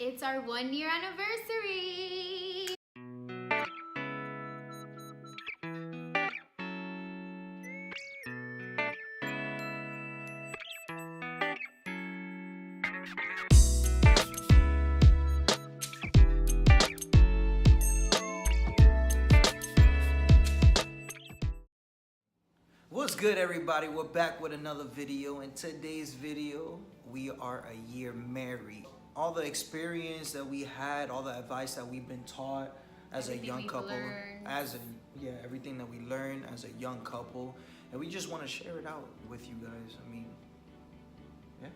It's our 1 year anniversary! What's good, everybody? We're back with another video. In today's video, we are a year married. All the experience that we had, all the advice that we've been taught as Everything a young we've couple, learned. everything that we learned as a young couple, and we just want to share it out with you guys. I mean, yeah.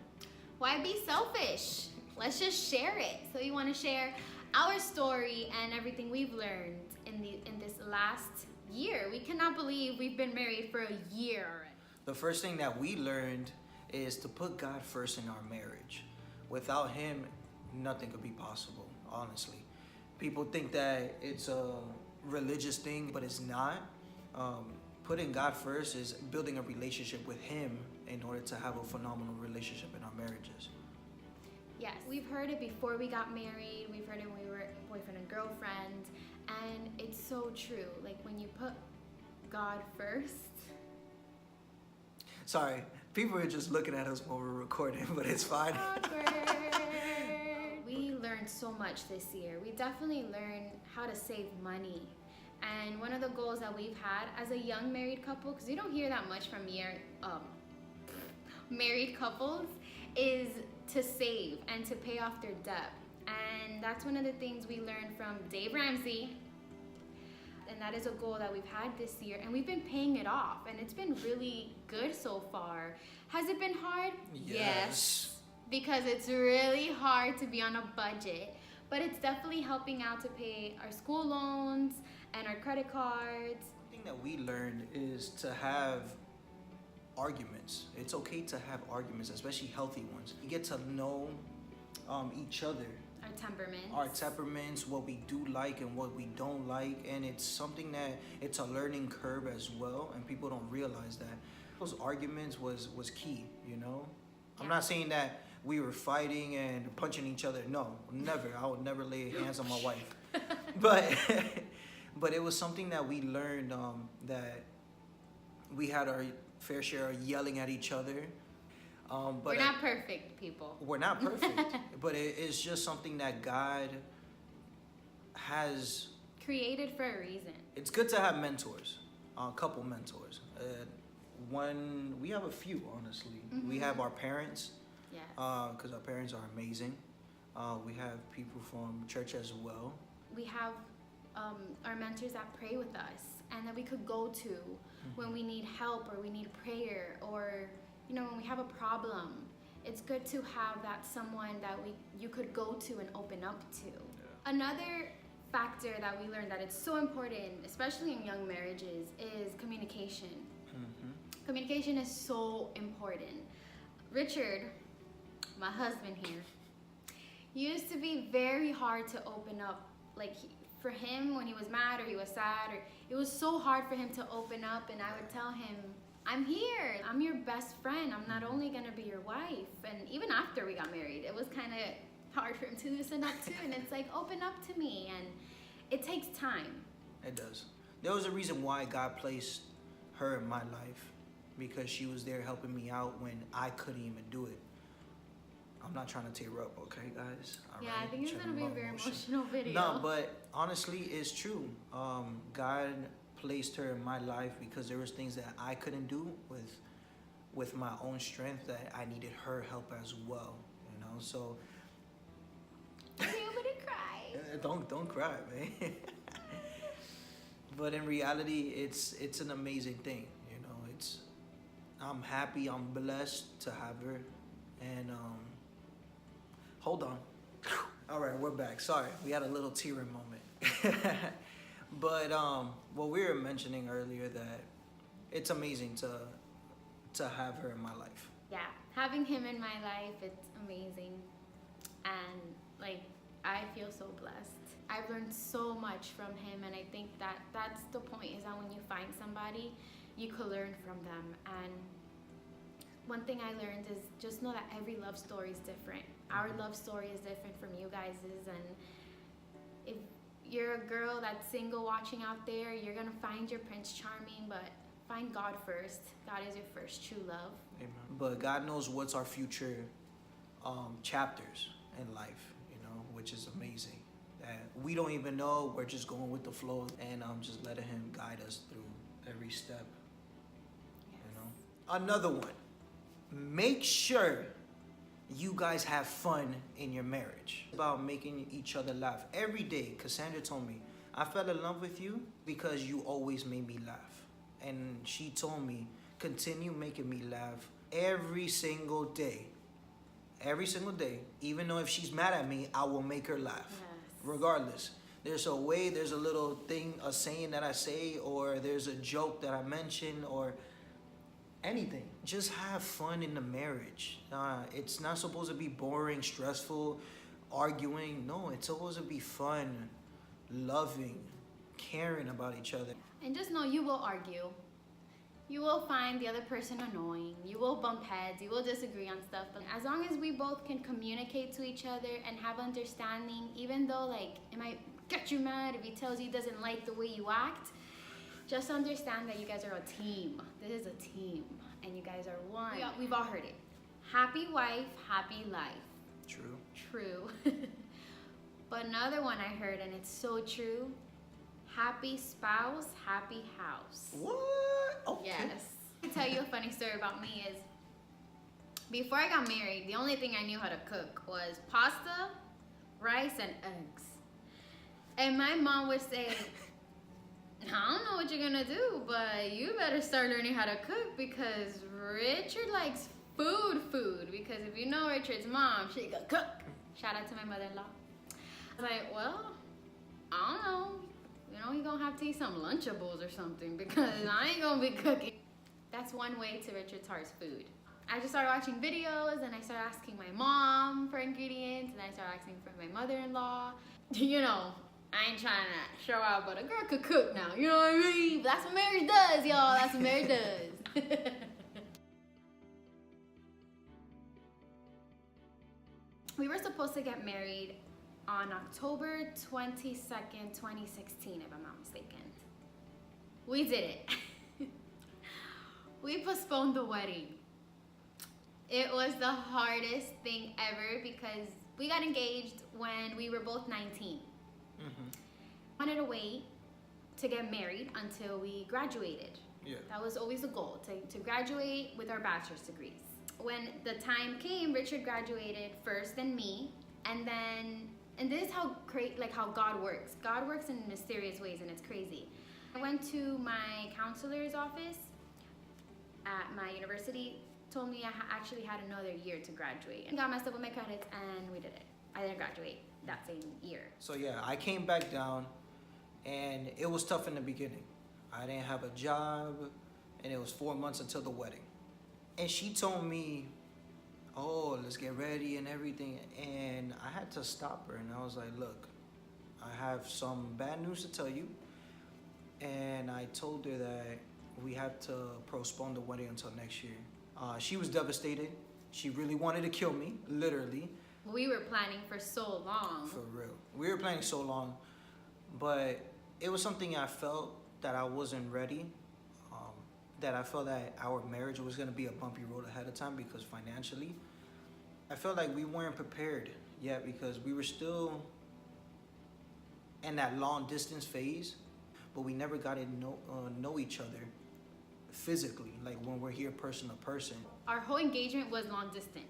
Why be selfish? Let's just share it. So we want to share our story and everything we've learned in this last year. We cannot believe we've been married for a year already. The first thing that we learned is to put God first in our marriage. Without Him, nothing could be possible, honestly. People think that it's a religious thing, but it's not. Putting God first is building a relationship with Him in order to have a phenomenal relationship in our marriages. Yes, we've heard it before we got married. We've heard it when we were boyfriend and girlfriend. And it's so true. Like when you put God first. Sorry, people are just looking at us while we're recording, but it's fine. Awkward. We learned so much this year. We definitely learned how to save money. And one of the goals that we've had as a young married couple, because you don't hear that much from married couples, is to save and to pay off their debt. And that's one of the things we learned from Dave Ramsey. And that is a goal that we've had this year, and we've been paying it off, and it's been really good so far. Has it been hard? Yes. Because it's really hard to be on a budget, but it's definitely helping out to pay our school loans and our credit cards. One thing that we learned is to have arguments. It's okay to have arguments, especially healthy ones. You get to know each other. Our temperaments, what we do like and what we don't like, and it's something that it's a learning curve as well, and people don't realize that. Those arguments was key, you know? I'm not saying that we were fighting and punching each other. No, never. I would never lay hands on my wife. But it was something that we learned that we had our fair share of yelling at each other. But we're not perfect, people. We're not perfect, but it's just something that God has created for a reason. It's good to have mentors, a couple mentors. We have a few, honestly. Mm-hmm. We have our parents, yes, because our parents are amazing. We have people from church as well. We have our mentors that pray with us and that we could go to when we need help or we need prayer, or when we have a problem. It's good to have that someone that you could go to and open up to. Yeah. Another factor that we learned that it's so important, especially in young marriages, is communication. Mm-hmm. Communication is so important. Richard, my husband here, used to be very hard to open up. For him, when he was mad or he was sad, or it was so hard for him to open up, and I would tell him, I'm here. I'm your best friend. I'm not only gonna be your wife. And even after we got married, it was kind of hard for him to loosen up too. And it's like, open up to me. And it takes time. It does. There was a reason why God placed her in my life, because she was there helping me out when I couldn't even do it. I'm not trying to tear up, okay, guys? All right? I think it's gonna be a very emotional video. No, but honestly, it's true. God placed her in my life because there was things that I couldn't do with my own strength, that I needed her help as well, so I'm able to cry. Don't cry, man. But in reality, it's an amazing thing, I'm happy, I'm blessed to have her. And hold on. All right, we're back. Sorry, we had a little tearing moment. But what we were mentioning earlier, that it's amazing to have her in my life. Yeah, having him in my life, it's amazing. And I feel so blessed. I've learned so much from him, and I think that's the point, is that when you find somebody, you could learn from them. And one thing I learned is just know that every love story is different. Our love story is different from you guys's, and if you're a girl that's single watching out there, you're gonna find your Prince Charming, but find God first. God is your first true love. Amen. But God knows what's our future chapters in life, you know, which is amazing. That we don't even know. We're just going with the flow and just letting Him guide us through every step. Yes. You know. Another one. Make sure you guys have fun in your marriage. It's about making each other laugh every day. Cassandra told me, I fell in love with you because you always made me laugh. And she told me, continue making me laugh every single day. Every single day. Even though if she's mad at me, I will make her laugh. Yes. Regardless. There's a way, there's a little thing, a saying that I say, or there's a joke that I mention, or anything. Just have fun in the marriage. It's not supposed to be boring, stressful, arguing. No, it's supposed to be fun, loving, caring about each other. And just know you will argue. You will find the other person annoying. You will bump heads. You will disagree on stuff. But as long as we both can communicate to each other and have understanding, even though like it might get you mad if he tells you he doesn't like the way you act, just understand that you guys are a team. This is a team, and you guys are one. We've all heard it. Happy wife, happy life. True. True. But another one I heard, and it's so true. Happy spouse, happy house. What? Okay. Yes. To tell you a funny story about me is, before I got married, the only thing I knew how to cook was pasta, rice, and eggs. And my mom would say, I don't know what you're gonna do, but you better start learning how to cook because Richard likes food. Because if you know Richard's mom, she can cook. Shout out to my mother-in-law. I was like, well, I don't know. You know, you're gonna have to eat some Lunchables or something because I ain't gonna be cooking. That's one way to Richard's heart's food. I just started watching videos and I started asking my mom for ingredients and I started asking for my mother-in-law. You know, I ain't trying to show out, but a girl could cook now. You know what I mean? But that's what marriage does, y'all. That's what marriage does. We were supposed to get married on October 22nd, 2016, if I'm not mistaken. We did it. We postponed the wedding. It was the hardest thing ever because we got engaged when we were both 19. Wanted to wait to get married until we graduated. Yeah. That was always the goal, to graduate with our bachelor's degrees. When the time came, Richard graduated first, then me, and this is how how God works. God works in mysterious ways, and it's crazy. I went to my counselor's office at my university, told me I actually had another year to graduate, and got messed up with my credits, and we did it. I didn't graduate that same year. So yeah, I came back down, and it was tough in the beginning. I didn't have a job, and it was 4 months until the wedding. And she told me, oh, let's get ready and everything. And I had to stop her. And I was like, look, I have some bad news to tell you. And I told her that we had to postpone the wedding until next year. She was devastated. She really wanted to kill me, literally. We were planning for so long. For real. We were planning so long. But it was something I felt that I wasn't ready. That I felt that our marriage was going to be a bumpy road ahead of time because financially, I felt like we weren't prepared yet because we were still in that long distance phase, but we never got to know each other physically, like when we're here person to person. Our whole engagement was long distance.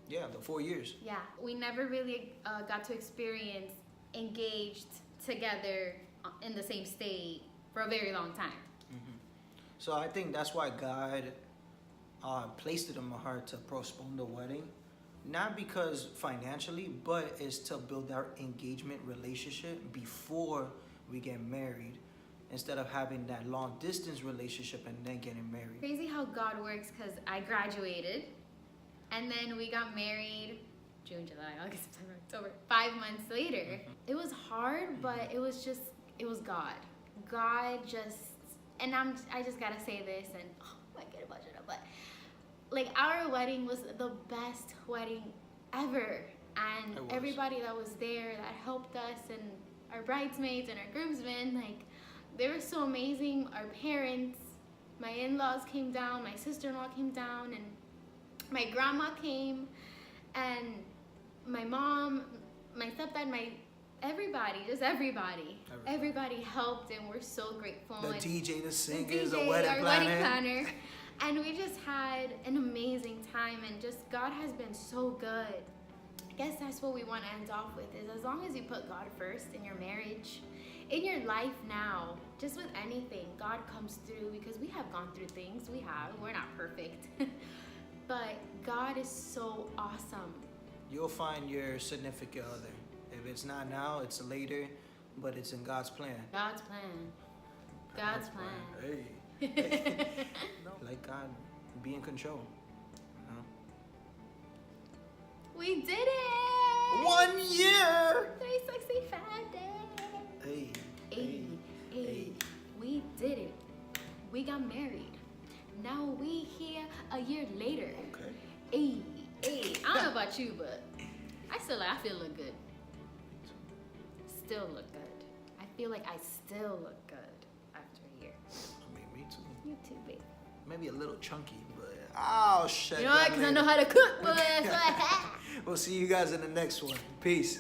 Yeah, the 4 years. Yeah, we never really got to experience engaged together in the same state for a very long time. So I think that's why God placed it in my heart to postpone the wedding. Not because financially, but it's to build our engagement relationship before we get married. Instead of having that long distance relationship and then getting married. Crazy how God works, because I graduated and then we got married June, July, August, September, October. 5 months later. It was hard, but it was God. God just, and I just gotta say this, and oh, I might get a budget up, but like our wedding was the best wedding ever, and everybody that was there that helped us, and our bridesmaids and our groomsmen, like they were so amazing. Our parents, my in-laws came down, my sister-in-law came down, and my grandma came, and my mom, my stepdad, everybody helped, and we're so grateful. The and DJ, the singers, the wedding planner. And we just had an amazing time, and just God has been so good. I guess that's what we want to end off with, is as long as you put God first in your marriage, in your life now, just with anything, God comes through, because we have gone through things. We're not perfect. But God is so awesome. You'll find your significant other. If it's not now, it's later, but it's in God's plan. God's plan. God's plan. Hey. No, let God be in control. We did it! 1 year! 365 days. Hey. We did it. We got married. Now we here a year later. Okay. Hey. I don't know about you, but I feel look good. Still look good. I feel like I still look good after a year. I mean, me too. You too, babe. Maybe a little chunky, but I'll shut You know what? Because I know how to cook, but that's what I have. We'll see you guys in the next one. Peace.